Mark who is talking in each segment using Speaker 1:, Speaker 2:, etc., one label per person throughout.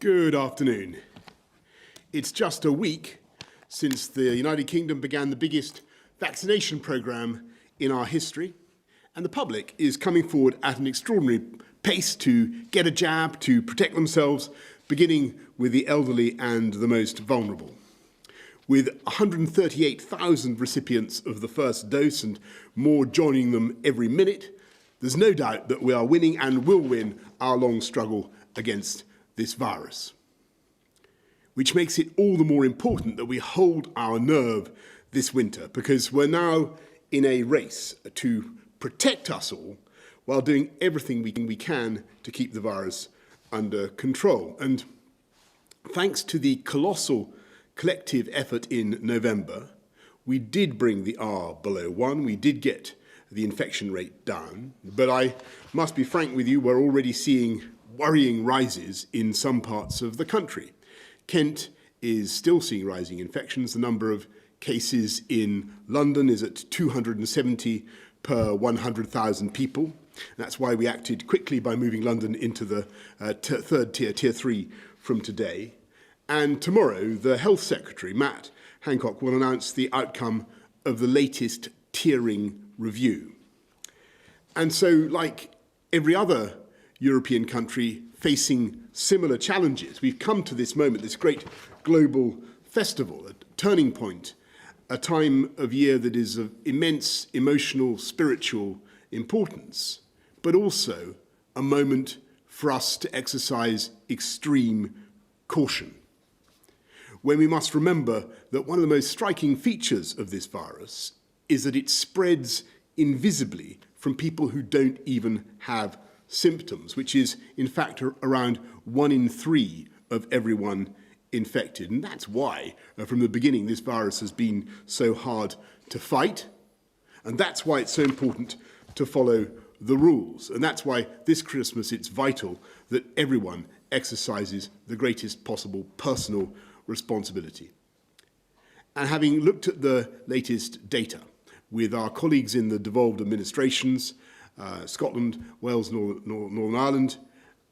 Speaker 1: Good afternoon. It's just a week since the United Kingdom began the biggest vaccination programme in our history, and the public is coming forward at an extraordinary pace to get a jab, to protect themselves, beginning with the elderly and the most vulnerable. With 138,000 recipients of the first dose and more joining them every minute, there's no doubt that we are winning and will win our long struggle against this virus. Which makes it all the more important that we hold our nerve this winter, because we're now in a race to protect us all while doing everything we can to keep the virus under control. And thanks to the colossal collective effort in November, we did bring the R below 1, we did get the infection rate down, but I must be frank with you, we're already seeing worrying rises in some parts of the country. Kent is still seeing rising infections. The number of cases in London is at 270 per 100,000 people. That's why we acted quickly by moving London into the third tier, tier 3, from today. And tomorrow, the Health Secretary, Matt Hancock, will announce the outcome of the latest tiering review. And so, like every other European country facing similar challenges, we've come to this moment, this great global festival, a turning point, a time of year that is of immense emotional, spiritual importance, but also a moment for us to exercise extreme caution. When we must remember that one of the most striking features of this virus is that it spreads invisibly from people who don't even have symptoms, which is in fact around 1 in 3 of everyone infected. And that's why, from the beginning, this virus has been so hard to fight. And that's why it's so important to follow the rules. And that's why this Christmas it's vital that everyone exercises the greatest possible personal responsibility. And having looked at the latest data with our colleagues in the devolved administrations, Scotland, Wales, Northern Ireland,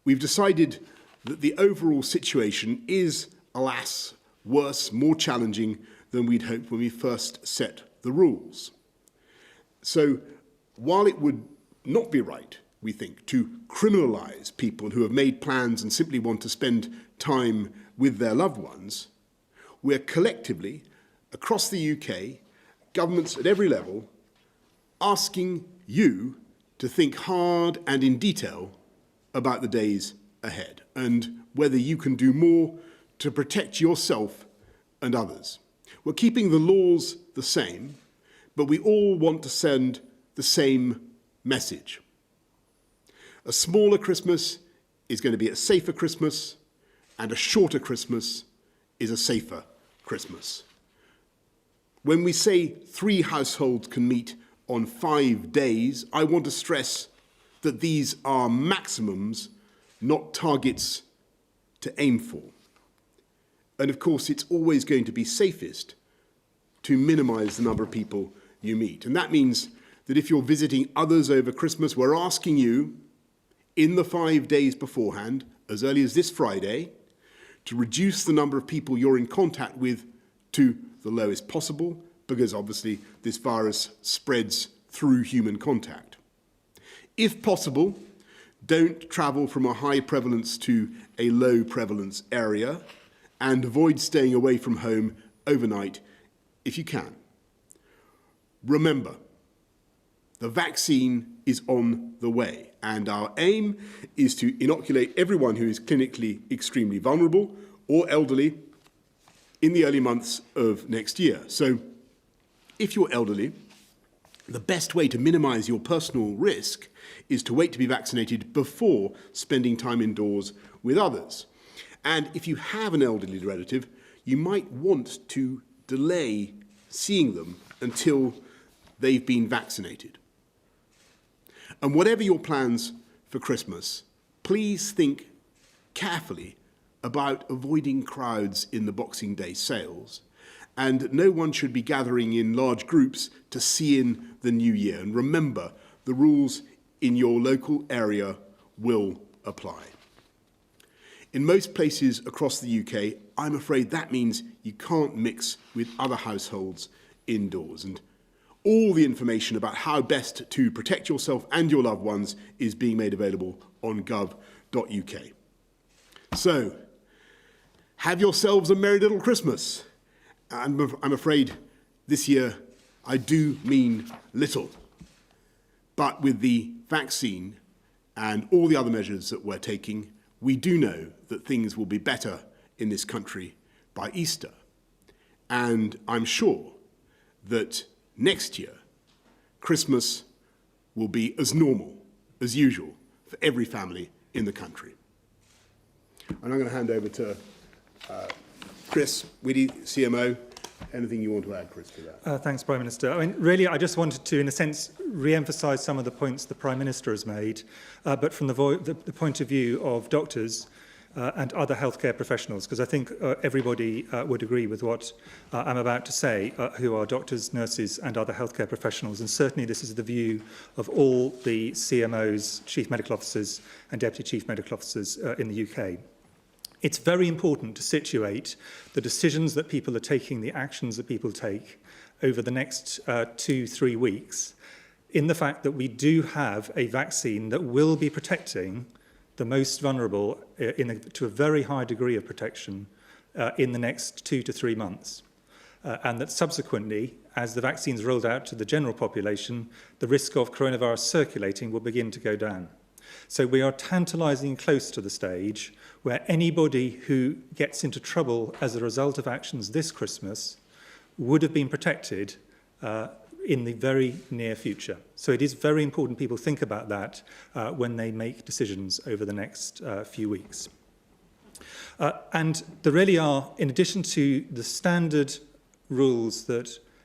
Speaker 1: we've decided that the overall situation is, alas, worse, more challenging than we'd hoped when we first set the rules. So while it would not be right, we think, to criminalise people who have made plans and simply want to spend time with their loved ones, we're collectively, across the UK, governments at every level, asking you to think hard and in detail about the days ahead and whether you can do more to protect yourself and others. We're keeping the laws the same, but we all want to send the same message. A smaller Christmas is going to be a safer Christmas, and a shorter Christmas is a safer Christmas. When we say 3 households can meet on 5 days, I want to stress that these are maximums, not targets to aim for. And of course, it's always going to be safest to minimise the number of people you meet. And that means that if you're visiting others over Christmas, we're asking you, in the 5 days beforehand, as early as this Friday, to reduce the number of people you're in contact with to the lowest possible, because obviously this virus spreads through human contact. If possible, don't travel from a high prevalence to a low prevalence area, and avoid staying away from home overnight if you can. Remember, the vaccine is on the way, and our aim is to inoculate everyone who is clinically extremely vulnerable or elderly in the early months of next year. So if you're elderly, the best way to minimise your personal risk is to wait to be vaccinated before spending time indoors with others. And if you have an elderly relative, you might want to delay seeing them until they've been vaccinated. And whatever your plans for Christmas, please think carefully about avoiding crowds in the Boxing Day sales. And no one should be gathering in large groups to see in the new year. And remember, the rules in your local area will apply. In most places across the UK, I'm afraid that means you can't mix with other households indoors. And all the information about how best to protect yourself and your loved ones is being made available on gov.uk. So, have yourselves a merry little Christmas. And I'm afraid this year I do mean little. But with the vaccine and all the other measures that we're taking, we do know that things will be better in this country by Easter. And I'm sure that next year, Christmas will be as normal, as usual, for every family in the country. And I'm going to hand over to Chris Whitty, CMO. Anything you want to add, Chris, to that?
Speaker 2: Thanks, Prime Minister. I mean, really, I just wanted to, in a sense, re-emphasise some of the points the Prime Minister has made, but from the point of view of doctors and other healthcare professionals, because I think everybody would agree with what I'm about to say, who are doctors, nurses and other healthcare professionals. And certainly this is the view of all the CMOs, Chief Medical Officers and Deputy Chief Medical Officers in the UK. It's very important to situate the decisions that people are taking, the actions that people take over the next 2-3 weeks in the fact that we do have a vaccine that will be protecting the most vulnerable to a very high degree of protection in the next 2 to 3 months. And that subsequently, as the vaccine is rolled out to the general population, the risk of coronavirus circulating will begin to go down. So we are tantalising close to the stage where anybody who gets into trouble as a result of actions this Christmas would have been protected in the very near future. So it is very important people think about that when they make decisions over the next few weeks. And there really are, in addition to the standard rules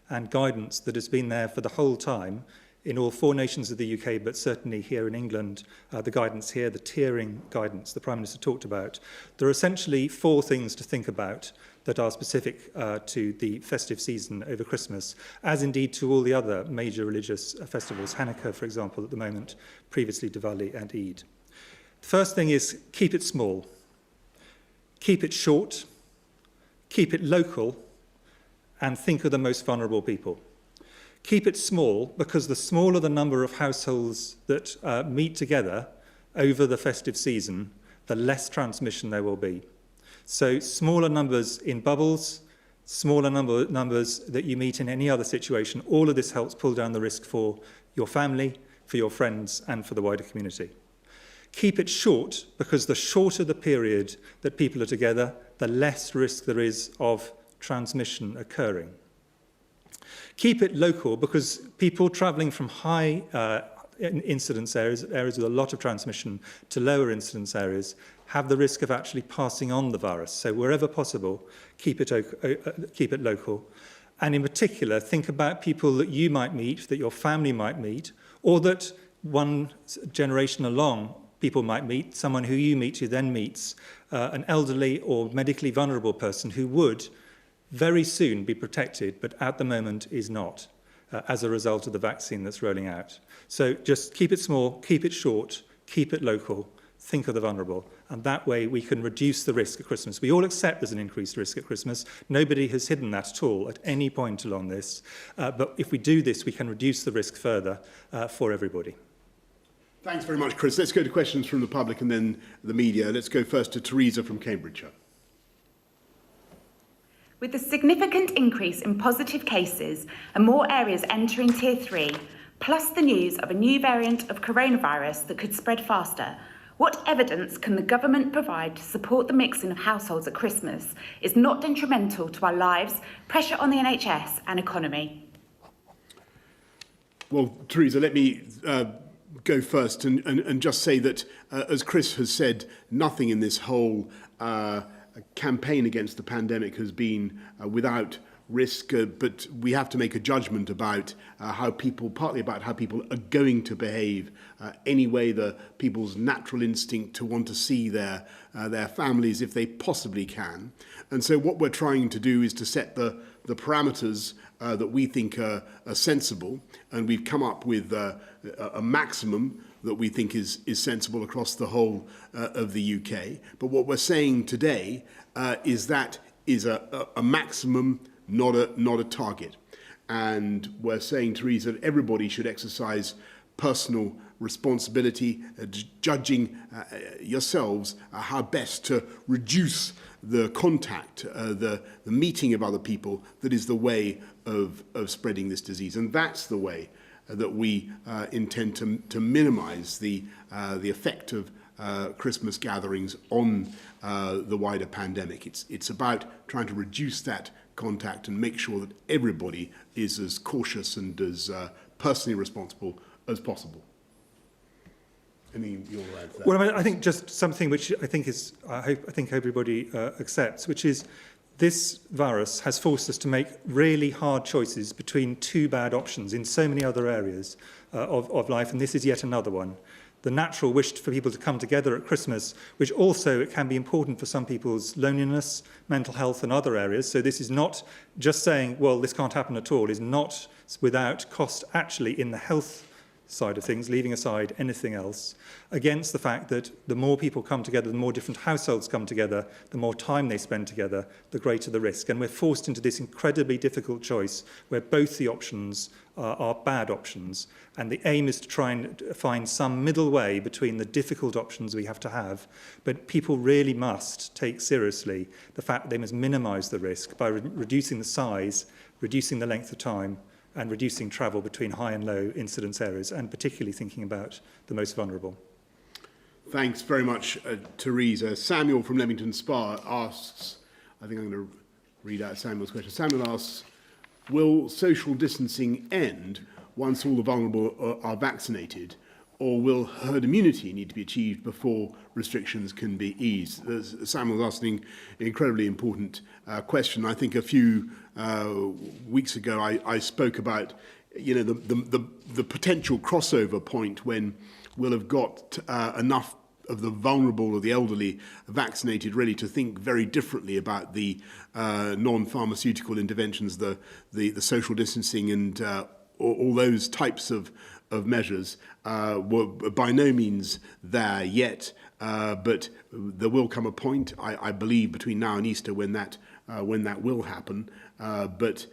Speaker 2: and guidance that has been there for the whole time, in all 4 nations of the UK, but certainly here in England, the guidance here, the tiering guidance the Prime Minister talked about, there are essentially 4 things to think about that are specific to the festive season over Christmas, as indeed to all the other major religious festivals, Hanukkah, for example, at the moment, previously Diwali and Eid. The first thing is keep it small, keep it short, keep it local, and think of the most vulnerable people. Keep it small because the smaller the number of households that meet together over the festive season, the less transmission there will be. So smaller numbers in bubbles, smaller numbers that you meet in any other situation, all of this helps pull down the risk for your family, for your friends, and for the wider community. Keep it short because the shorter the period that people are together, the less risk there is of transmission occurring. Keep it local because people travelling from high incidence areas with a lot of transmission, to lower incidence areas, have the risk of actually passing on the virus. So wherever possible, keep it local. And in particular, think about people that you might meet, that your family might meet, or that one generation along people might meet, someone who you meet who then meets an elderly or medically vulnerable person who would very soon be protected, but at the moment is not, as a result of the vaccine that's rolling out. So just keep it small, keep it short, keep it local, think of the vulnerable, and that way we can reduce the risk at Christmas. We all accept there's an increased risk at Christmas. Nobody has hidden that at all at any point along this, but if we do this, we can reduce the risk further for everybody.
Speaker 1: Thanks very much, Chris. Let's go to questions from the public and then the media. Let's go first to Teresa from Cambridgeshire.
Speaker 3: With the significant increase in positive cases and more areas entering Tier 3, plus the news of a new variant of coronavirus that could spread faster, what evidence can the government provide to support the mixing of households at Christmas is not detrimental to our lives, pressure on the NHS and economy?
Speaker 1: Well, Teresa, let me go first and just say that, as Chris has said, nothing in this whole campaign against the pandemic has been without risk, but we have to make a judgment about partly about how people are going to behave anyway, people's natural instinct to want to see their families if they possibly can. And so what we're trying to do is to set the parameters that we think are sensible, and we've come up with a maximum that we think is sensible across the whole of the UK. But what we're saying today is that is a maximum, not a target. And we're saying, Theresa, that everybody should exercise personal responsibility, judging yourselves how best to reduce the contact, the meeting of other people that is the way of spreading this disease. And that's the way that we intend to minimise the effect of Christmas gatherings on the wider pandemic. It's about trying to reduce that contact and make sure that everybody is as cautious and as personally responsible as possible. Anything you want to add to that?
Speaker 2: Well, I think just something which I think everybody accepts, which is this virus has forced us to make really hard choices between two bad options in so many other areas of life, and this is yet another one. The natural wish for people to come together at Christmas, which also it can be important for some people's loneliness, mental health and other areas. So this is not just saying, well, this can't happen at all, is not without cost actually in the health side of things, leaving aside anything else, against the fact that the more people come together, the more different households come together, the more time they spend together, the greater the risk. And we're forced into this incredibly difficult choice where both the options are bad options. And the aim is to try and find some middle way between the difficult options we have to have. But people really must take seriously the fact that they must minimise the risk by reducing the size, reducing the length of time, and reducing travel between high and low incidence areas, and particularly thinking about the most vulnerable.
Speaker 1: Thanks very much, Theresa. Samuel from Leamington Spa asks, I think I'm going to read out Samuel's question. Samuel asks, will social distancing end once all the vulnerable are vaccinated, or will herd immunity need to be achieved before restrictions can be eased? Samuel's asking an incredibly important question. I think a few weeks ago I spoke about the potential crossover point when we'll have got enough of the vulnerable or the elderly vaccinated really to think very differently about the non-pharmaceutical interventions, the social distancing and all those types of measures were by no means there yet, but there will come a point, I believe, between now and Easter when that will happen. But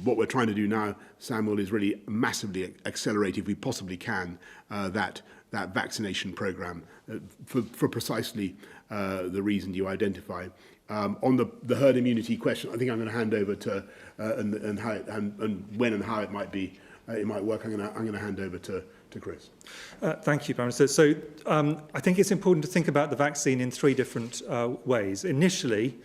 Speaker 1: what we're trying to do now, Samuel, is really massively accelerate, if we possibly can, that vaccination programme for precisely the reason you identify. On the herd immunity question, I think I'm going to hand over to and how and when and how it might be. It might work. I'm going to hand over to Chris.
Speaker 2: Thank you, Prime Minister. So I think it's important to think about the vaccine in three different ways. Initially,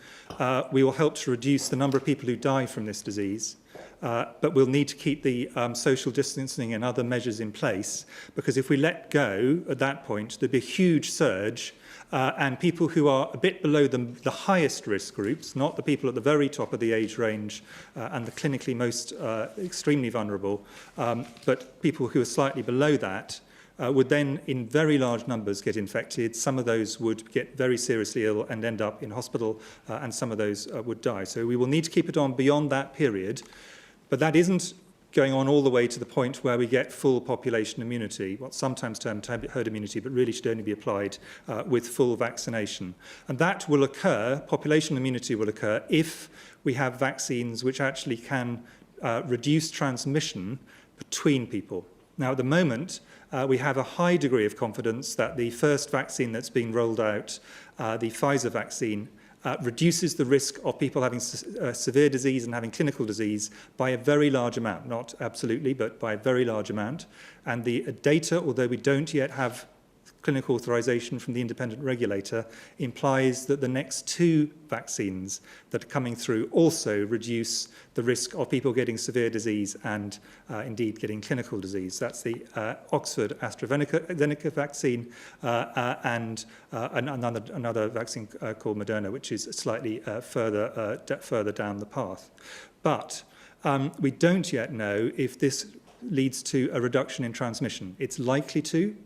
Speaker 2: we will help to reduce the number of people who die from this disease, but we'll need to keep the social distancing and other measures in place, because if we let go at that point, there'd be a huge surge. And people who are a bit below the highest risk groups, not the people at the very top of the age range and the clinically most extremely vulnerable, but people who are slightly below that, would then in very large numbers get infected. Some of those would get very seriously ill and end up in hospital, and some of those would die. So we will need to keep it on beyond that period, but that isn't going on all the way to the point where we get full population immunity, what's sometimes termed herd immunity, but really should only be applied with full vaccination. And that will occur, population immunity will occur, if we have vaccines which actually can reduce transmission between people. Now, at the moment, we have a high degree of confidence that the first vaccine that's being rolled out, the Pfizer vaccine, reduces the risk of people having severe disease and having clinical disease by a very large amount, not absolutely, but by a very large amount. And the data, although we don't yet have clinical authorization from the independent regulator implies that the next 2 vaccines that are coming through also reduce the risk of people getting severe disease and indeed getting clinical disease. That's the Oxford AstraZeneca vaccine and another vaccine called Moderna, which is slightly further down the path. But we don't yet know if this leads to a reduction in transmission. It's likely to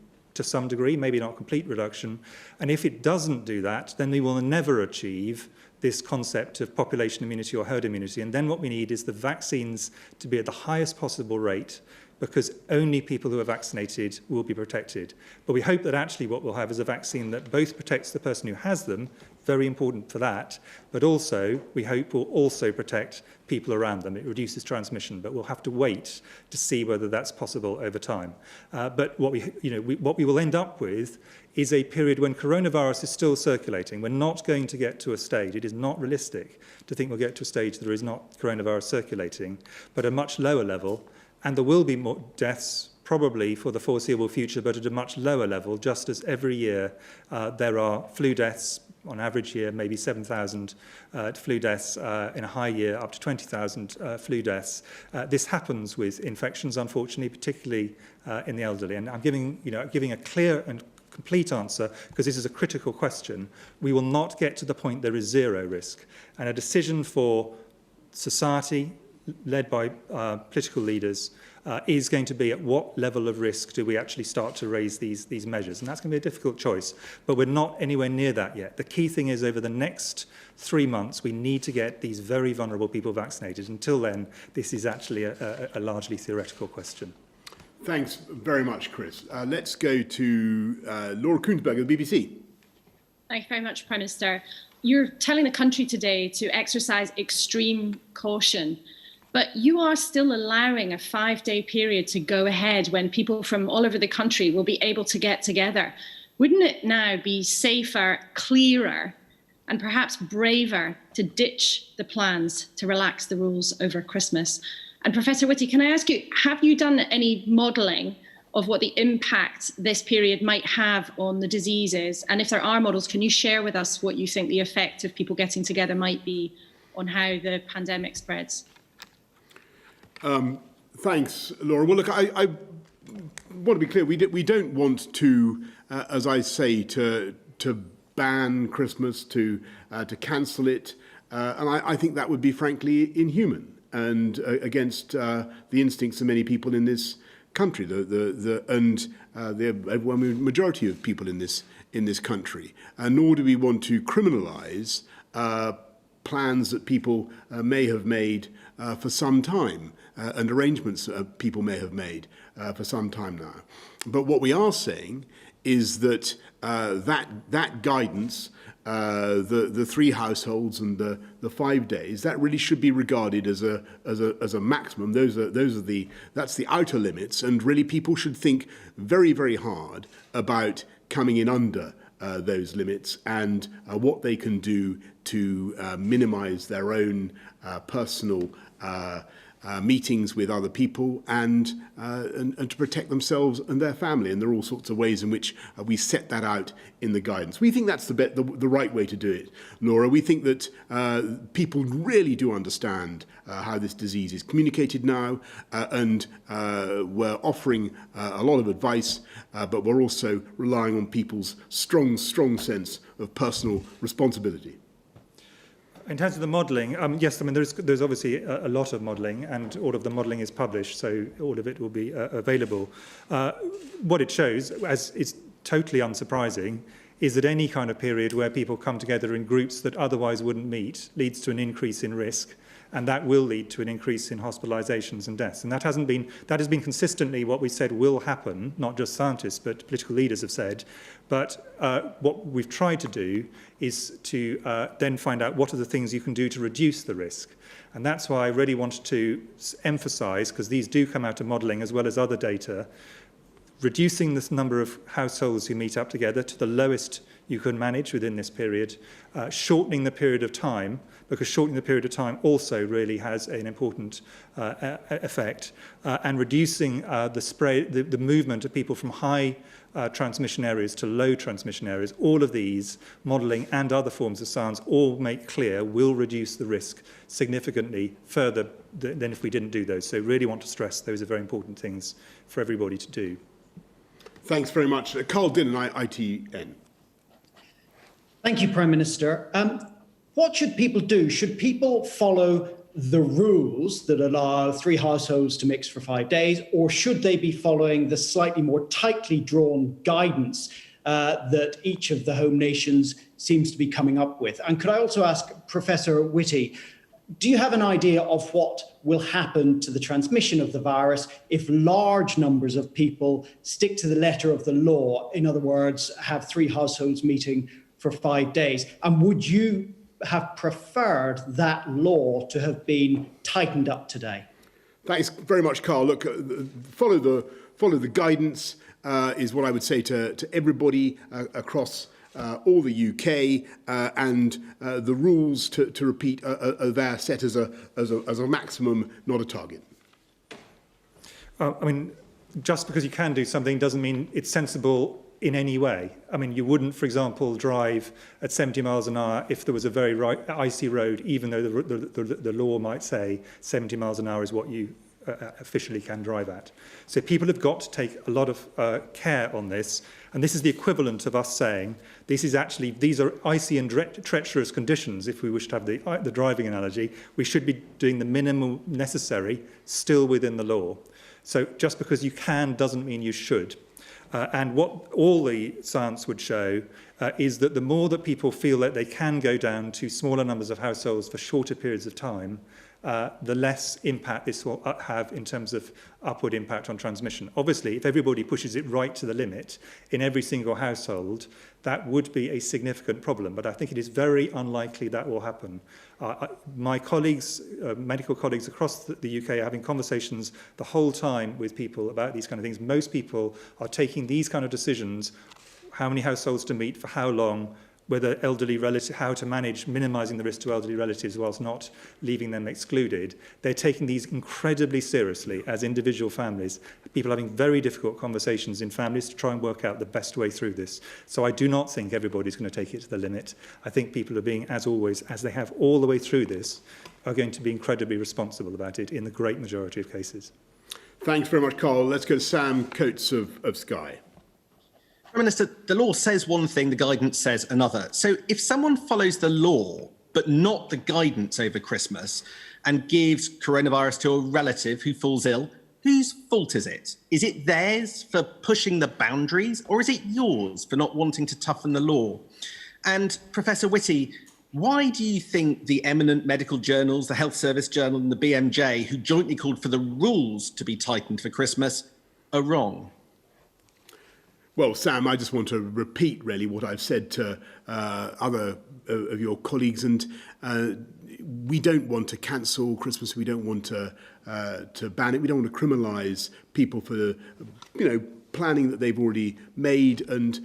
Speaker 2: some degree, maybe not complete reduction. And if it doesn't do that, then we will never achieve this concept of population immunity or herd immunity. And then what we need is the vaccines to be at the highest possible rate, because only people who are vaccinated will be protected. But we hope that actually what we'll have is a vaccine that both protects the person who has them, very important for that, but also, we hope, will also protect people around them. It reduces transmission, but we'll have to wait to see whether that's possible over time. But what we will end up with is a period when coronavirus is still circulating. We're not going to get to a stage, it is not realistic to think we'll get to a stage there is not coronavirus circulating, but a much lower level. And there will be more deaths, probably for the foreseeable future, but at a much lower level, just as every year there are flu deaths, on average year, maybe 7,000 flu deaths, in a high year, up to 20,000 flu deaths. This happens with infections, unfortunately, particularly in the elderly. And I'm giving a clear and complete answer, because this is a critical question. We will not get to the point there is zero risk. And a decision for society, led by political leaders, is going to be at what level of risk do we actually start to raise these measures. And that's going to be a difficult choice, but we're not anywhere near that yet. The key thing is over the next 3 months, we need to get these very vulnerable people vaccinated. Until then, this is actually a largely theoretical question.
Speaker 1: Thanks very much, Chris. Let's go to Laura Kuenssberg of the BBC.
Speaker 4: Thank you very much, Prime Minister. You're telling the country today to exercise extreme caution, but you are still allowing a 5-day period to go ahead when people from all over the country will be able to get together. Wouldn't it now be safer, clearer, and perhaps braver to ditch the plans to relax the rules over Christmas? And Professor Whitty, can I ask you, have you done any modelling of what the impact this period might have on the diseases? And if there are models, can you share with us what you think the effect of people getting together might be on how the pandemic spreads?
Speaker 1: Thanks, Laura. Well, look, I want to be clear. We don't want to, as I say, to ban Christmas, to cancel it, and I think that would be frankly inhuman and against the instincts of many people in this country, the overwhelming majority of people in this country. Nor do we want to criminalise plans that people may have made for some time, and arrangements people may have made for some time now. But what we are saying is that that guidance, the 3 households and the 5 days, that really should be regarded as a maximum. That's the outer limits, and really people should think very, very hard about coming in under those limits and what they can do to minimise their own personal meetings with other people and to protect themselves and their family. And there are all sorts of ways in which we set that out in the guidance. We think that's the right way to do it, Laura. We think that people really do understand how this disease is communicated now, and we're offering a lot of advice, but we're also relying on people's strong sense of personal responsibility.
Speaker 2: In terms of the modelling, yes, I mean, there's obviously a lot of modelling, and all of the modelling is published, so all of it will be available. What it shows, as is totally unsurprising, is that any kind of period where people come together in groups that otherwise wouldn't meet leads to an increase in risk, and that will lead to an increase in hospitalisations and deaths. And that has been consistently what we said will happen, not just scientists, but political leaders have said. But what we've tried to do is to then find out what are the things you can do to reduce the risk. And that's why I really wanted to emphasise, because these do come out of modelling as well as other data, reducing the number of households who meet up together to the lowest you can manage within this period, shortening the period of time, because shortening the period of time also really has an important effect, and reducing the movement of people from high transmission areas to low transmission areas, all of these, modelling and other forms of science, all make clear will reduce the risk significantly further than if we didn't do those. So really want to stress those are very important things for everybody to do.
Speaker 1: Thanks very much. Carl Dinnan, ITN.
Speaker 5: Thank you, Prime Minister. What should people do? Should people follow the rules that allow 3 households to mix for 5 days, or should they be following the slightly more tightly drawn guidance that each of the home nations seems to be coming up with? And could I also ask Professor Whitty, do you have an idea of what will happen to the transmission of the virus if large numbers of people stick to the letter of the law, in other words, have 3 households meeting for 5 days? And would you have preferred that law to have been tightened up today?
Speaker 1: Thanks very much, Carl. Look, follow the guidance is what I would say to everybody across all the UK, and the rules, to repeat, are there set as a maximum, not a target.
Speaker 2: I mean, just because you can do something doesn't mean it's sensible in any way. I mean, you wouldn't, for example, drive at 70 miles an hour if there was a very icy road, even though the law might say 70 miles an hour is what you officially can drive at. So people have got to take a lot of care on this, and this is the equivalent of us saying these are icy and treacherous conditions. If we wish to have the driving analogy, we should be doing the minimum necessary still within the law. So just because you can doesn't mean you should. And what all the science would show is that the more that people feel that they can go down to smaller numbers of households for shorter periods of time, the less impact this will have in terms of upward impact on transmission. Obviously, if everybody pushes it right to the limit in every single household, that would be a significant problem. But I think it is very unlikely that will happen. My colleagues, medical colleagues across the UK, are having conversations the whole time with people about these kind of things. Most people are taking these kind of decisions, how many households to meet, for how long, whether elderly relatives, how to manage minimising the risk to elderly relatives whilst not leaving them excluded. They're taking these incredibly seriously as individual families. People having very difficult conversations in families to try and work out the best way through this. So I do not think everybody's going to take it to the limit. I think people are being, as always, as they have all the way through this, are going to be incredibly responsible about it in the great majority of cases.
Speaker 1: Thanks very much, Carl. Let's go to Sam Coates of Sky.
Speaker 6: Prime Minister, the law says one thing, the guidance says another. So if someone follows the law, but not the guidance over Christmas, and gives coronavirus to a relative who falls ill, whose fault is it? Is it theirs for pushing the boundaries, or is it yours for not wanting to toughen the law? And Professor Whitty, why do you think the eminent medical journals, the Health Service Journal and the BMJ, who jointly called for the rules to be tightened for Christmas, are wrong?
Speaker 1: Well, Sam, I just want to repeat really what I've said to other of your colleagues, and we don't want to cancel Christmas. We don't want to ban it. We don't want to criminalise people for, planning that they've already made, and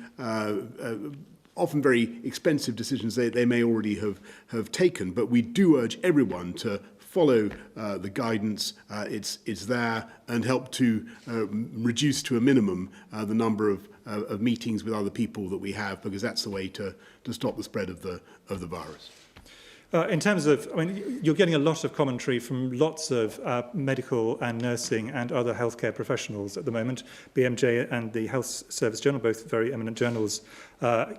Speaker 1: often very expensive decisions they may already have taken. But we do urge everyone to follow the guidance. It's there, and help to reduce to a minimum the number of meetings with other people that we have, because that's the way to stop the spread of the virus.
Speaker 2: In terms of, you're getting a lot of commentary from lots of medical and nursing and other healthcare professionals at the moment. BMJ and the Health Service Journal, both very eminent journals,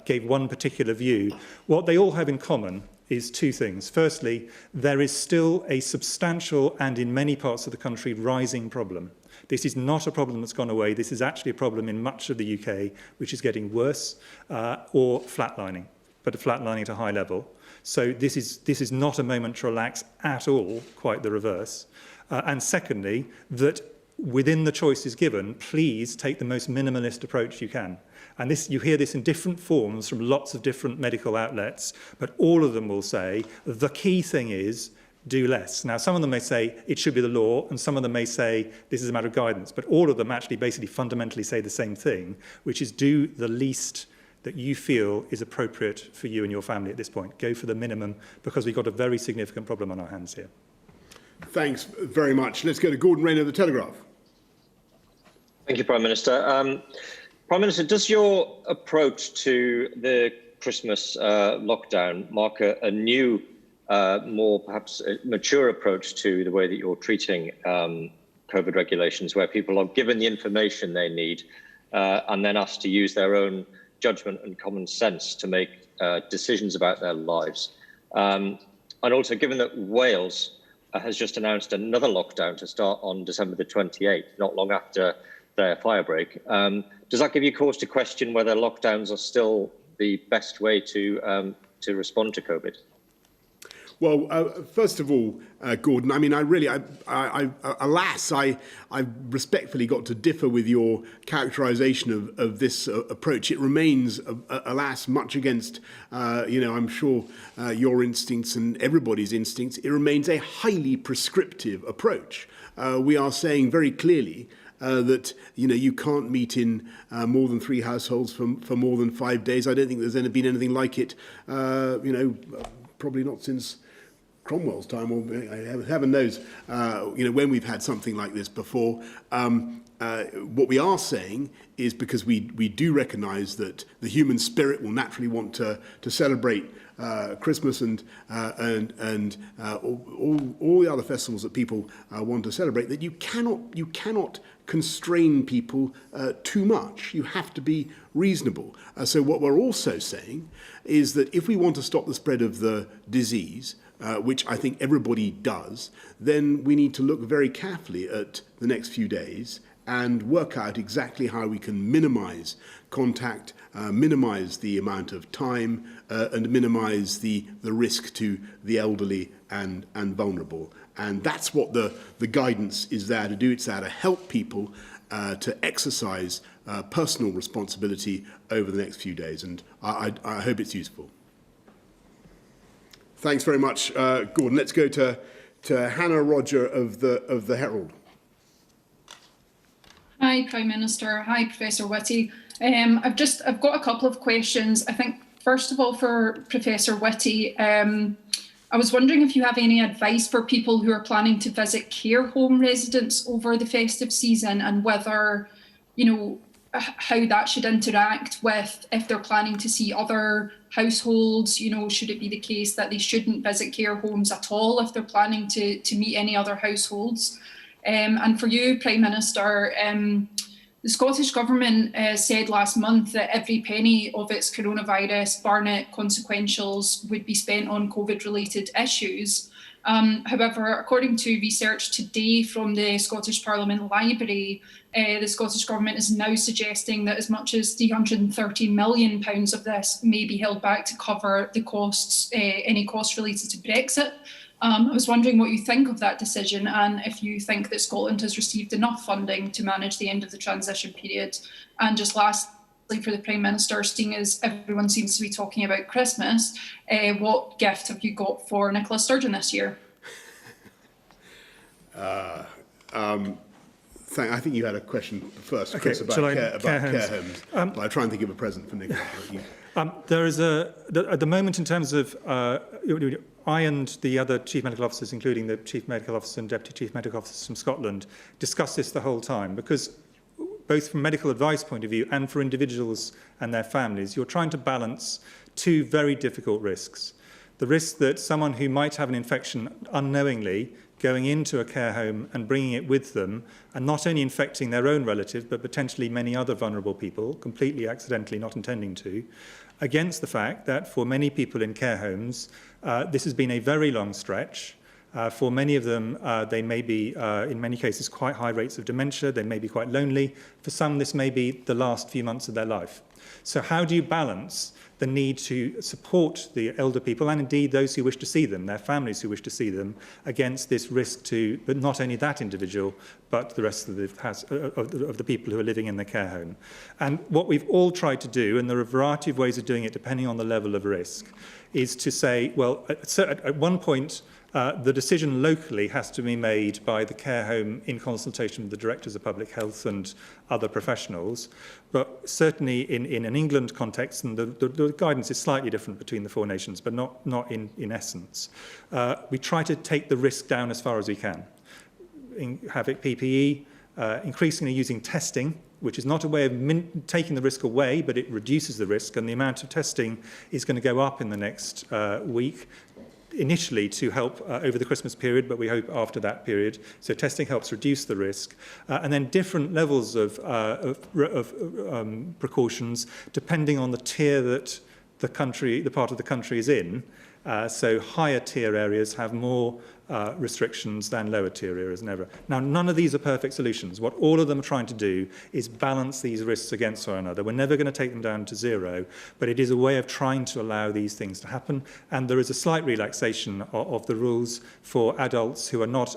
Speaker 2: gave one particular view. What they all have in common is 2 things. Firstly, there is still a substantial and in many parts of the country rising problem. This is not a problem that's gone away. This is actually a problem in much of the UK, which is getting worse or flatlining, but flatlining at a high level. So this is not a moment to relax at all, quite the reverse. And secondly, that within the choices given, please take the most minimalist approach you can. And this, you hear this in different forms from lots of different medical outlets, but all of them will say the key thing is do less. Now, some of them may say it should be the law, and some of them may say this is a matter of guidance, but all of them actually basically fundamentally say the same thing, which is do the least that you feel is appropriate for you and your family at this point. Go for the minimum, because we've got a very significant problem on our hands here.
Speaker 1: Thanks very much. Let's go to Gordon Rayner of The Telegraph.
Speaker 7: Thank you, Prime Minister. Prime Minister, does your approach to the Christmas lockdown mark a new, more perhaps mature approach to the way that you're treating COVID regulations, where people are given the information they need and then asked to use their own judgment and common sense to make decisions about their lives? And also, given that Wales has just announced another lockdown to start on December the 28th, not long after their firebreak, does that give you cause to question whether lockdowns are still the best way to respond to COVID?
Speaker 1: Well, first of all, Gordon, I mean, alas, I respectfully got to differ with your characterisation of this approach. It remains, alas, much against, I'm sure your instincts and everybody's instincts. It remains a highly prescriptive approach. We are saying very clearly that you can't meet in more than 3 households for more than 5 days. I don't think there's been anything like it. Probably not since Cromwell's time, or heaven knows, when we've had something like this before. What we are saying is, because we do recognise that the human spirit will naturally want to celebrate Christmas and all the other festivals that people want to celebrate, that you cannot constrain people too much. You have to be reasonable. So what we're also saying is that if we want to stop the spread of the disease, which I think everybody does, then we need to look very carefully at the next few days and work out exactly how we can minimise contact, minimise the amount of time, and minimise the risk to the elderly and vulnerable. And that's what the guidance is there to do. It's there to help people to exercise personal responsibility over the next few days. And I hope it's useful. Thanks very much, Gordon. Let's go to Hannah Roger of the Herald.
Speaker 8: Hi, Prime Minister. Hi, Professor Whitty. I've got a couple of questions. I think, first of all, for Professor Whitty, I was wondering if you have any advice for people who are planning to visit care home residents over the festive season, and whether, how that should interact with if they're planning to see other households. Should it be the case that they shouldn't visit care homes at all if they're planning to meet any other households? And for you, Prime Minister, the Scottish Government said last month that every penny of its coronavirus Barnett consequentials would be spent on COVID-related issues. However, according to research today from the Scottish Parliament Library, the Scottish Government is now suggesting that as much as £330 million of this may be held back to cover the costs, any costs related to Brexit. I was wondering what you think of that decision, and if you think that Scotland has received enough funding to manage the end of the transition period. And just lastly, for the Prime Minister, seeing as everyone seems to be talking about Christmas, what gift have you got for Nicola Sturgeon this year?
Speaker 1: I think you had a question first, Chris,
Speaker 2: Okay,
Speaker 1: about care homes. But I'll try and think of a present for Nicola.
Speaker 2: There is at the moment, in terms of, I and the other Chief Medical Officers, including the Chief Medical Officer and Deputy Chief Medical Officers from Scotland, discuss this the whole time, because both from a medical advice point of view and for individuals and their families, you're trying to balance two very difficult risks. The risk that someone who might have an infection unknowingly going into a care home and bringing it with them, and not only infecting their own relative, but potentially many other vulnerable people, completely accidentally, not intending to, against the fact that for many people in care homes, this has been a very long stretch. For many of them, they may be, in many cases, quite high rates of dementia. They may be quite lonely. For some, this may be the last few months of their life. So how do you balance the need to support the elder people, and indeed those who wish to see them, their families who wish to see them, against this risk to, but not only that individual, but the rest of the people who are living in the care home? And what we've all tried to do, and there are a variety of ways of doing it depending on the level of risk, is to say, well, at one point, the decision locally has to be made by the care home in consultation with the Directors of Public Health and other professionals. But certainly in an England context, and the guidance is slightly different between the four nations, but not in essence, we try to take the risk down as far as we can. Have it PPE, increasingly using testing, which is not a way of taking the risk away, but it reduces the risk, and the amount of testing is going to go up in the next week, initially to help over the Christmas period, but we hope after that period. So testing helps reduce the risk. And then different levels of precautions depending on the tier that the part of the country is in. So higher tier areas have more restrictions than lower tier areas never. Now, none of these are perfect solutions. What all of them are trying to do is balance these risks against one another. We're never going to take them down to zero, but it is a way of trying to allow these things to happen. And there is a slight relaxation of the rules for adults who are not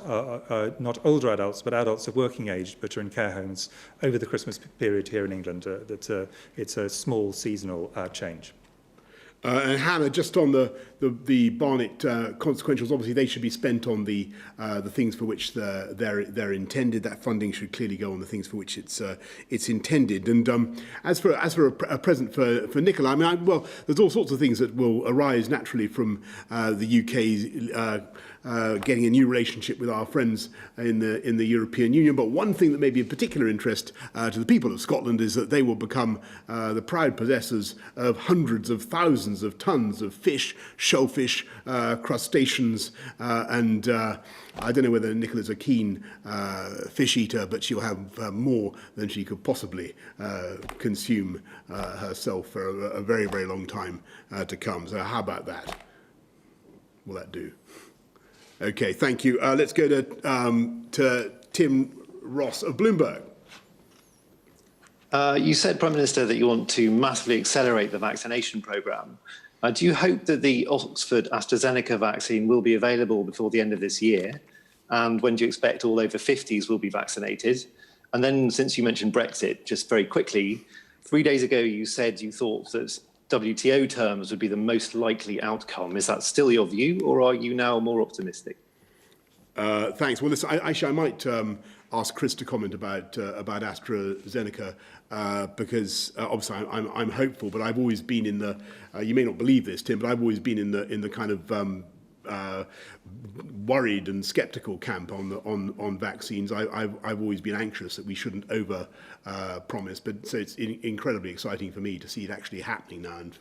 Speaker 2: older adults, but adults of working age, but are in care homes over the Christmas period here in England. It's a small seasonal change.
Speaker 1: And Hannah, just on the Barnet consequentials, obviously they should be spent on the things for which they're intended. That funding should clearly go on the things for which it's intended. And as for a present for Nicola, I mean, well, there's all sorts of things that will arise naturally from the UK's getting a new relationship with our friends in the European Union. But one thing that may be of particular interest to the people of Scotland is that they will become the proud possessors of hundreds of thousands of tons of fish, shellfish, crustaceans, and I don't know whether Nicola's a keen fish eater, but she'll have more than she could possibly consume herself for a very, very long time to come. So how about that? Will that do? Okay, thank you. Let's go to Tim Ross of Bloomberg.
Speaker 9: You said, Prime Minister, that you want to massively accelerate the vaccination programme. Do you hope that the Oxford AstraZeneca vaccine will be available before the end of this year? And when do you expect all over 50s will be vaccinated? And then, since you mentioned Brexit, just very quickly, 3 days ago you said you thought that WTO terms would be the most likely outcome. Is that still your view, or are you now more optimistic?
Speaker 1: Thanks. Well, listen, I might ask Chris to comment about AstraZeneca because obviously I'm hopeful, but I've always been in the. You may not believe this, Tim, but I've always been in the kind of worried and sceptical camp on vaccines. I've always been anxious that we shouldn't over promise, but so it's incredibly exciting for me to see it actually happening now, and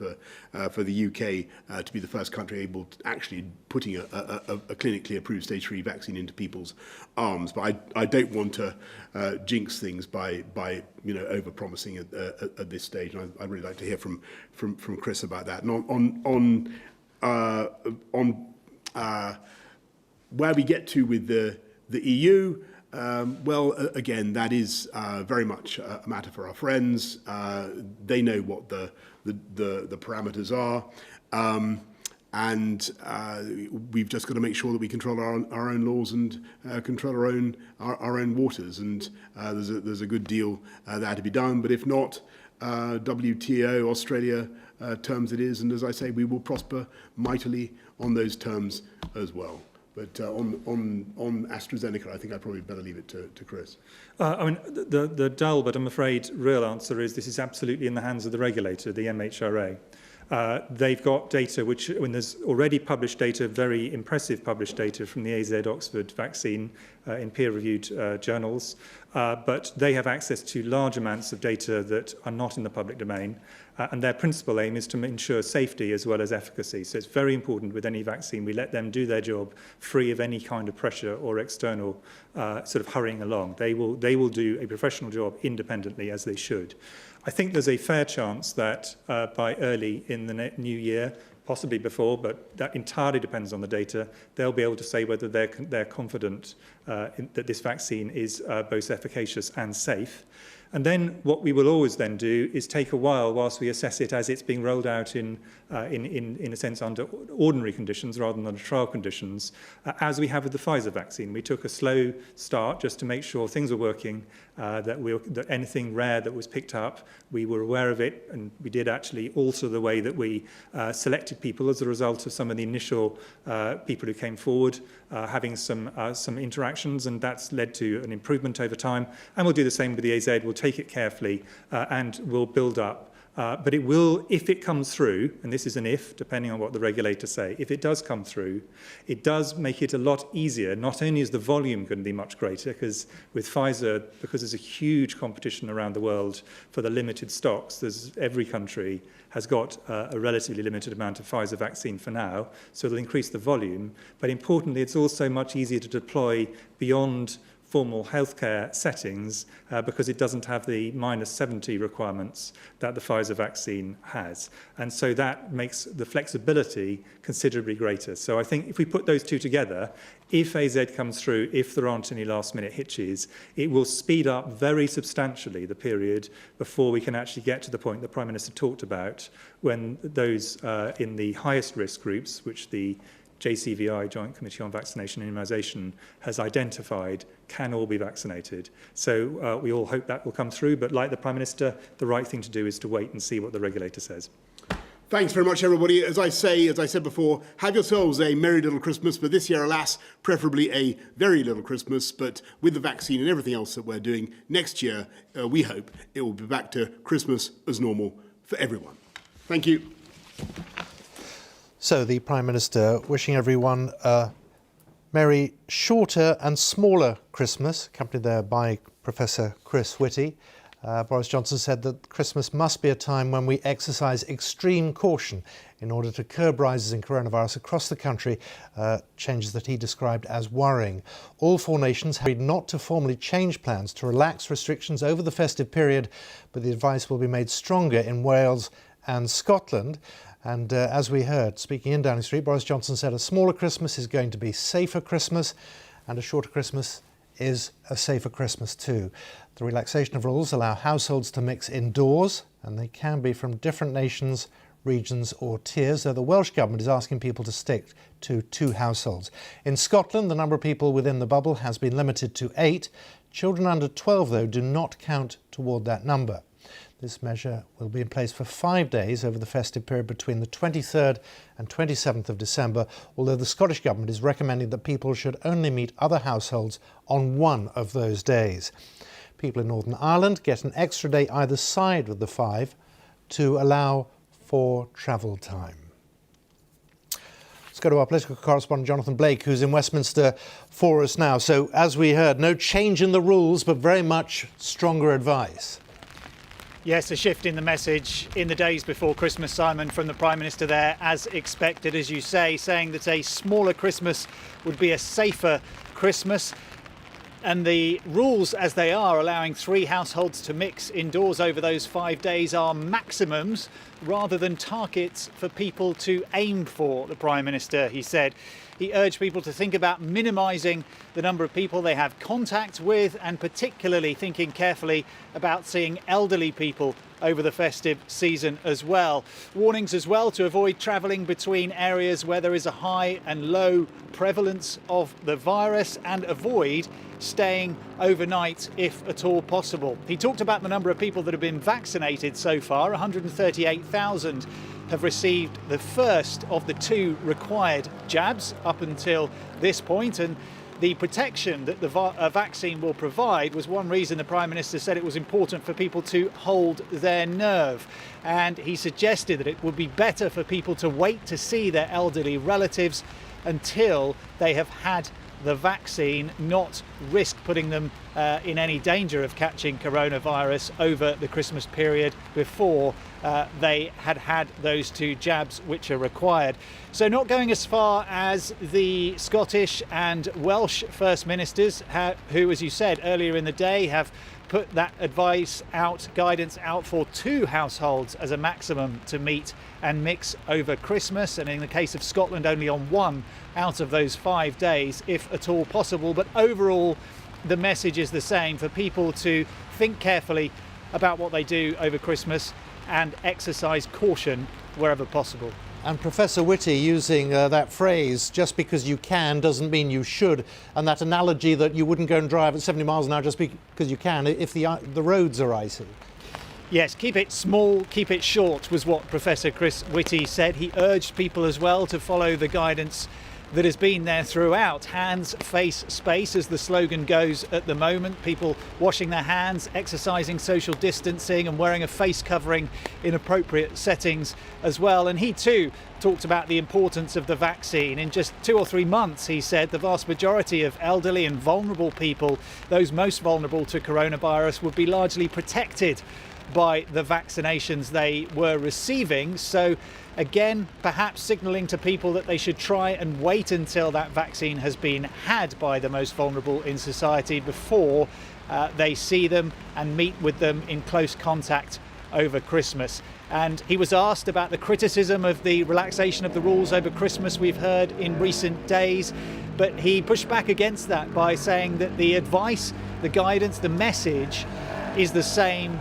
Speaker 1: for the UK to be the first country able to actually putting a clinically approved stage 3 vaccine into people's arms. But I don't want to jinx things by over promising at this stage. And I'd really like to hear from Chris about that. And on where we get to with the EU, well, again, that is very much a matter for our friends. They know what the parameters are, and we've just got to make sure that we control our own laws and control our own waters. And there's a good deal there to be done. But if not, WTO, Australia terms it is, and as I say, we will prosper mightily on those terms as well. But on AstraZeneca, I think I'd probably better leave it to Chris.
Speaker 2: I mean, the dull, but I'm afraid real answer is this is absolutely in the hands of the regulator, the MHRA. They've got data when there's already published data, very impressive published data from the AZ Oxford vaccine in peer-reviewed journals, but they have access to large amounts of data that are not in the public domain, and their principal aim is to ensure safety as well as efficacy. So it's very important with any vaccine we let them do their job free of any kind of pressure or external sort of hurrying along. They will do a professional job independently, as they should. I think there's a fair chance that by early in the new year, possibly before, but that entirely depends on the data, they'll be able to say whether they're confident that this vaccine is both efficacious and safe. And then what we will always then do is take a while whilst we assess it as it's being rolled out in a sense under ordinary conditions rather than under trial conditions, as we have with the Pfizer vaccine. We took a slow start just to make sure things were working, that anything rare that was picked up, we were aware of it, and we did actually alter the way that we selected people as a result of some of the initial people who came forward having some interactions, and that's led to an improvement over time. And we'll do the same with the AZ. We'll take it carefully and we'll build up But it will, if it comes through, and this is an if, depending on what the regulators say, if it does come through, it does make it a lot easier. Not only is the volume going to be much greater, because with Pfizer, because there's a huge competition around the world for the limited stocks, every country has got a relatively limited amount of Pfizer vaccine for now, so it'll increase the volume. But importantly, it's also much easier to deploy beyond formal healthcare settings because it doesn't have the -70 requirements that the Pfizer vaccine has. And so that makes the flexibility considerably greater. So I think if we put those two together, if AZ comes through, if there aren't any last-minute hitches, it will speed up very substantially the period before we can actually get to the point the Prime Minister talked about, when those in the highest risk groups, which the JCVI, Joint Committee on Vaccination and Immunisation, has identified can all be vaccinated. So we all hope that will come through, but like the Prime Minister, the right thing to do is to wait and see what the regulator says.
Speaker 1: Thanks very much, everybody. As I said before, have yourselves a merry little Christmas, but this year, alas, preferably a very little Christmas. But with the vaccine and everything else that we're doing, next year, we hope it will be back to Christmas as normal for everyone. Thank you.
Speaker 10: So the Prime Minister wishing everyone a merry, shorter and smaller Christmas, accompanied there by Professor Chris Whitty. Boris Johnson said that Christmas must be a time when we exercise extreme caution in order to curb rises in coronavirus across the country, changes that he described as worrying. All four nations have agreed not to formally change plans to relax restrictions over the festive period, but the advice will be made stronger in Wales and Scotland. And as we heard, speaking in Downing Street, Boris Johnson said a smaller Christmas is going to be safer Christmas, and a shorter Christmas is a safer Christmas too. The relaxation of rules allow households to mix indoors, and they can be from different nations, regions or tiers, though the Welsh Government is asking people to stick to 2 households. In Scotland, the number of people within the bubble has been limited to 8. Children under 12, though, do not count toward that number. This measure will be in place for 5 days over the festive period between the 23rd and 27th of December, although the Scottish Government is recommending that people should only meet other households on one of those days. People in Northern Ireland get an extra day either side of the 5 to allow for travel time. Let's go to our political correspondent, Jonathan Blake, who's in Westminster for us now. So, as we heard, no change in the rules, but very much stronger advice.
Speaker 11: Yes, a shift in the message in the days before Christmas, Simon, from the Prime Minister there, as expected, as you say, saying that a smaller Christmas would be a safer Christmas. And the rules as they are, allowing 3 households to mix indoors over those 5 days, are maximums rather than targets for people to aim for, the Prime Minister, he said. He urged people to think about minimising the number of people they have contact with, and particularly thinking carefully about seeing elderly people over the festive season as well. Warnings as well to avoid travelling between areas where there is a high and low prevalence of the virus, and avoid staying overnight if at all possible. He talked about the number of people that have been vaccinated so far. 138,000 have received the first of the 2 required jabs up until this point, and the protection that the vaccine will provide was one reason the Prime Minister said it was important for people to hold their nerve. And he suggested that it would be better for people to wait to see their elderly relatives until they have had the vaccine, not risk putting them in any danger of catching coronavirus over the Christmas period before they had those 2 jabs which are required. So not going as far as the Scottish and Welsh First Ministers, who, as you said earlier in the day, have put that guidance out for 2 households as a maximum to meet and mix over Christmas, and in the case of Scotland only on 1 out of those 5 days, if at all possible. But overall, the message is the same, for people to think carefully about what they do over Christmas and exercise caution wherever possible.
Speaker 10: And Professor Whitty using that phrase, just because you can doesn't mean you should, and that analogy that you wouldn't go and drive at 70 miles an hour just because you can if the roads are icy.
Speaker 11: Yes, keep it small, keep it short was what Professor Chris Whitty said. He urged people as well to follow the guidance that has been there throughout. Hands, face, space, as the slogan goes at the moment. People washing their hands, exercising social distancing and wearing a face covering in appropriate settings as well. And he too talked about the importance of the vaccine. In just 2 or 3 months, he said, the vast majority of elderly and vulnerable people, those most vulnerable to coronavirus, would be largely protected by the vaccinations they were receiving. So again, perhaps signalling to people that they should try and wait until that vaccine has been had by the most vulnerable in society before they see them and meet with them in close contact over Christmas. And he was asked about the criticism of the relaxation of the rules over Christmas we've heard in recent days, but he pushed back against that by saying that the advice, the guidance, the message is the same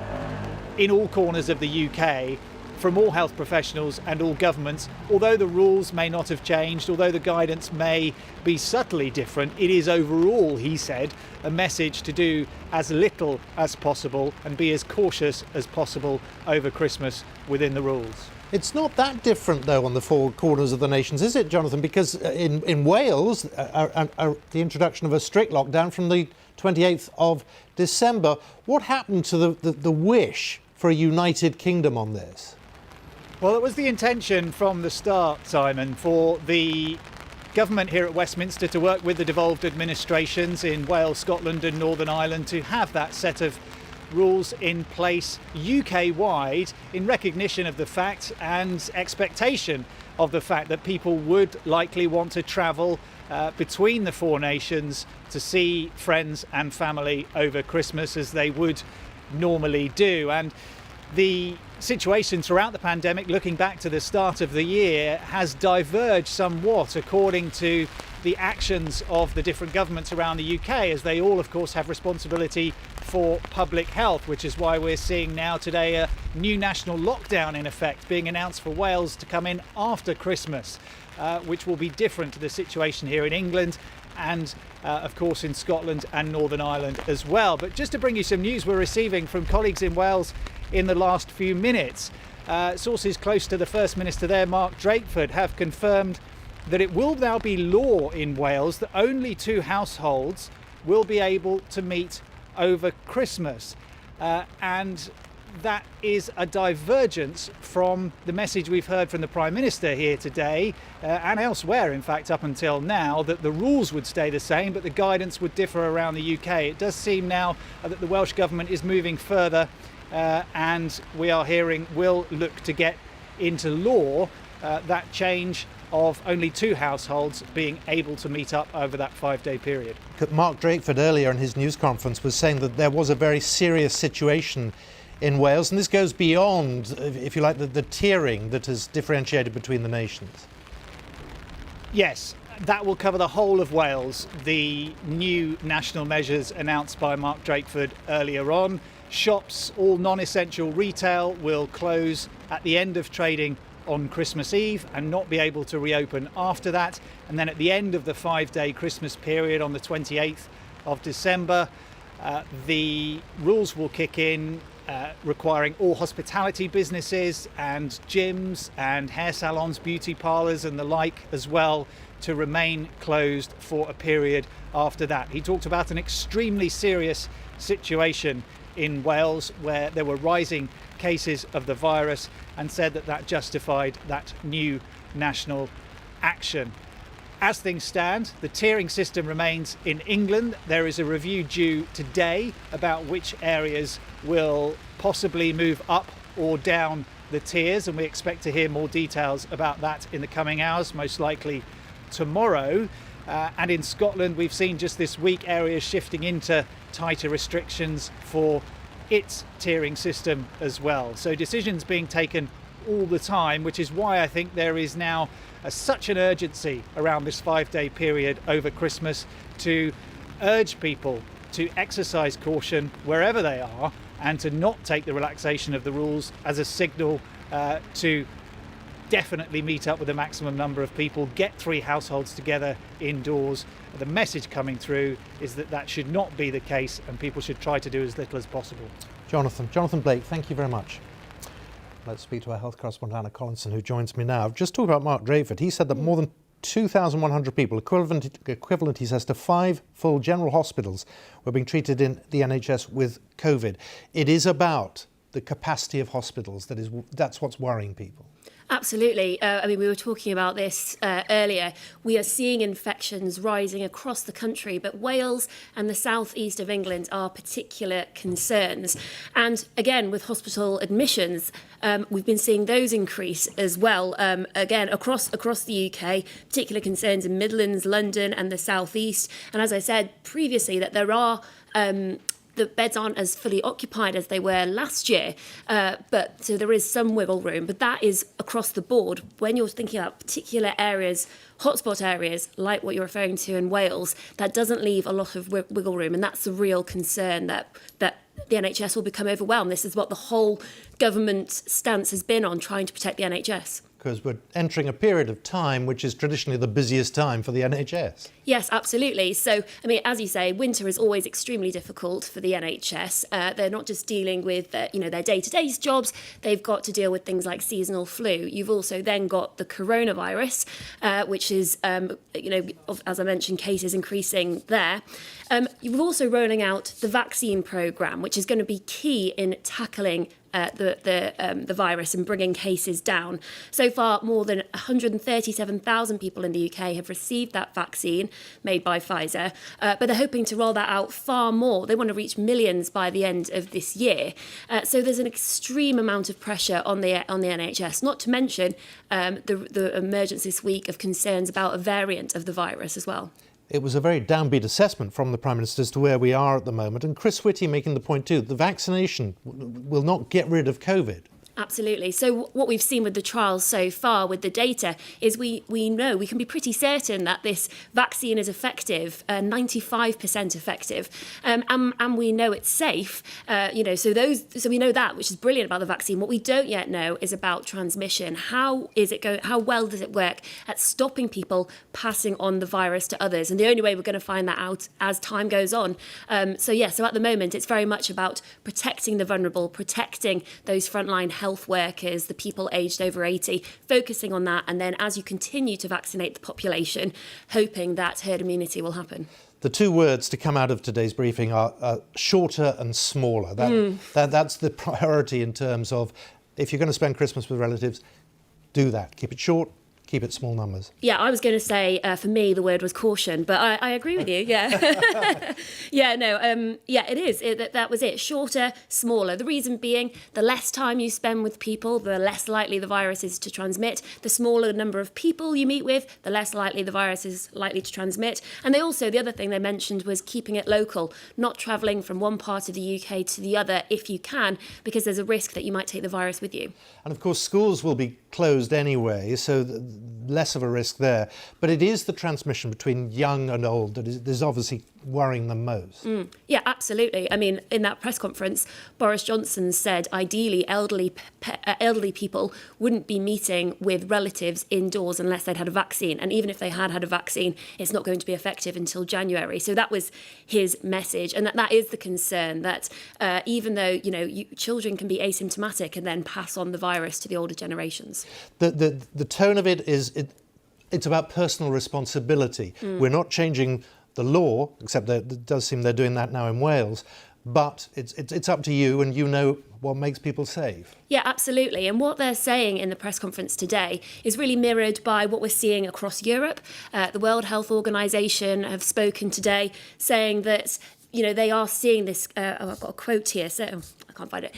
Speaker 11: in all corners of the UK from all health professionals and all governments. Although the rules may not have changed, although the guidance may be subtly different, it is overall, he said, a message to do as little as possible and be as cautious as possible over Christmas within the rules.
Speaker 10: It's not that different, though, on the 4 corners of the nations, is it, Jonathan? Because in Wales, the introduction of a strict lockdown from the 28th of December. What happened to the wish for a united kingdom on this?
Speaker 11: Well, it was the intention from the start, Simon, for the government here at Westminster to work with the devolved administrations in Wales, Scotland and Northern Ireland to have that set of rules in place UK-wide in recognition of the fact and expectation of the fact that people would likely want to travel between the 4 nations to see friends and family over Christmas as they would normally do. And the situation throughout the pandemic, looking back to the start of the year, has diverged somewhat according to the actions of the different governments around the UK, as they all, of course, have responsibility for public health, which is why we're seeing now today a new national lockdown in effect being announced for Wales to come in after Christmas, which will be different to the situation here in England and of course in Scotland and Northern Ireland as well. But just to bring you some news we're receiving from colleagues in Wales in the last few minutes, sources close to the First Minister there, Mark Drakeford, have confirmed that it will now be law in Wales that only 2 households will be able to meet over Christmas, and that is a divergence from the message we've heard from the Prime Minister here today and elsewhere, in fact, up until now, that the rules would stay the same but the guidance would differ around the UK. It does seem now that the Welsh Government is moving further and we are hearing will look to get into law that change of only 2 households being able to meet up over that 5-day period.
Speaker 10: Mark Drakeford earlier in his news conference was saying that there was a very serious situation in Wales, and this goes beyond, if you like, the tiering that is differentiated between the nations.
Speaker 11: Yes, that will cover the whole of Wales, the new national measures announced by Mark Drakeford earlier on. Shops, all non-essential retail, will close at the end of trading on Christmas Eve and not be able to reopen after that. And then at the end of the 5-day Christmas period on the 28th of December, the rules will kick in, requiring all hospitality businesses and gyms and hair salons, beauty parlours and the like as well to remain closed for a period after that. He talked about an extremely serious situation in Wales where there were rising cases of the virus and said that that justified that new national action. As things stand, the tiering system remains in England. There is a review due today about which areas will possibly move up or down the tiers, and we expect to hear more details about that in the coming hours, most likely tomorrow. And in Scotland, we've seen just this week areas shifting into tighter restrictions for its tiering system as well. So decisions being taken all the time, which is why I think there is now such an urgency around this 5-day period over Christmas to urge people to exercise caution wherever they are and to not take the relaxation of the rules as a signal to definitely meet up with a maximum number of people, get 3 households together indoors. The message coming through is that that should not be the case and people should try to do as little as possible.
Speaker 10: Jonathan Blake, thank you very much. Let's speak to our health correspondent Anna Collinson, who joins me now. Just talking about Mark Drakeford, he said that more than 2,100 people, equivalent, he says, to 5 full general hospitals, were being treated in the NHS with COVID. It is about the capacity of hospitals. That's what's worrying people.
Speaker 12: Absolutely. I mean, we were talking about this earlier. We are seeing infections rising across the country, but Wales and the southeast of England are particular concerns. And again, with hospital admissions, we've been seeing those increase as well. Again, across the UK, particular concerns in Midlands, London and the southeast. And as I said previously, that there are the beds aren't as fully occupied as they were last year, but so there is some wiggle room, but that is across the board. When you're thinking about particular areas, hotspot areas, like what you're referring to in Wales, that doesn't leave a lot of wiggle room, and that's the real concern, that the NHS will become overwhelmed. This is what the whole government stance has been on, trying to protect the NHS.
Speaker 10: Because we're entering a period of time which is traditionally the busiest time for the NHS.
Speaker 12: Yes, absolutely. So, I mean, as you say, winter is always extremely difficult for the NHS. They're not just dealing with, their day-to-day jobs. They've got to deal with things like seasonal flu. You've also then got the coronavirus, which is, as I mentioned, cases increasing there. You're also rolling out the vaccine programme, which is going to be key in tackling the virus and bringing cases down. So far, more than 137,000 people in the UK have received that vaccine made by Pfizer, but they're hoping to roll that out far more. They want to reach millions by the end of this year. So there's an extreme amount of pressure on the NHS, not to mention the emergence this week of concerns about a variant of the virus as well.
Speaker 10: It was a very downbeat assessment from the Prime Minister as to where we are at the moment. And Chris Whitty making the point too, the vaccination will not get rid of COVID.
Speaker 12: Absolutely. So what we've seen with the trials so far with the data is we know, we can be pretty certain that this vaccine is effective, 95% effective, and we know it's safe. So we know that, which is brilliant about the vaccine. What we don't yet know is about transmission. How well does it work at stopping people passing on the virus to others? And the only way we're going to find that out as time goes on. So at the moment, it's very much about protecting the vulnerable, protecting those frontline health workers, the people aged over 80, focusing on that. And then as you continue to vaccinate the population, hoping that herd immunity will happen.
Speaker 10: The two words to come out of today's briefing are shorter and smaller. That's the priority in terms of, if you're going to spend Christmas with relatives, do that. Keep it short. Keep it small numbers. Yeah,
Speaker 12: I was going to say, for me, the word was caution, but I agree with you, yeah. It is. That was it. Shorter, smaller. The reason being, the less time you spend with people, the less likely the virus is to transmit. The smaller number of people you meet with, the less likely the virus is likely to transmit. And the other thing they mentioned was keeping it local, not travelling from one part of the UK to the other if you can, because there's a risk that you might take the virus with you.
Speaker 10: And of course, schools will be closed anyway, so less of a risk there. But it is the transmission between young and old that is obviously worrying them most.
Speaker 12: Yeah, absolutely. I mean, in that press conference, Boris Johnson said ideally elderly people wouldn't be meeting with relatives indoors unless they'd had a vaccine. And even if they had a vaccine, it's not going to be effective until January. So that was his message. And that is the concern, that even though, children can be asymptomatic and then pass on the virus to the older generations.
Speaker 10: The tone of it is, it's about personal responsibility. We're not changing the law, except that it does seem they're doing that now in Wales, but it's up to you, and you know what makes people safe.
Speaker 12: Yeah, absolutely. And what they're saying in the press conference today is really mirrored by what we're seeing across Europe. The World Health Organization have spoken today saying that they are seeing this, I've got a quote here, so I can't find it,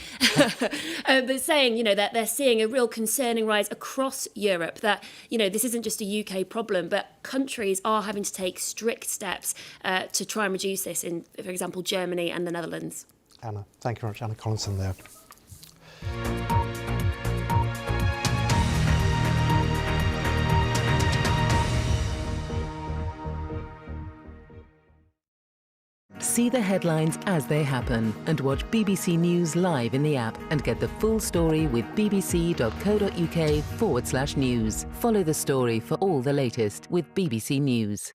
Speaker 12: but saying, that they're seeing a real concerning rise across Europe, that, this isn't just a UK problem, but countries are having to take strict steps to try and reduce this in, for example, Germany and the Netherlands.
Speaker 10: Anna, thank you very much. Anna Collinson there.
Speaker 13: See the headlines as they happen and watch BBC News live in the app and get the full story with bbc.co.uk/news. Follow the story for all the latest with BBC News.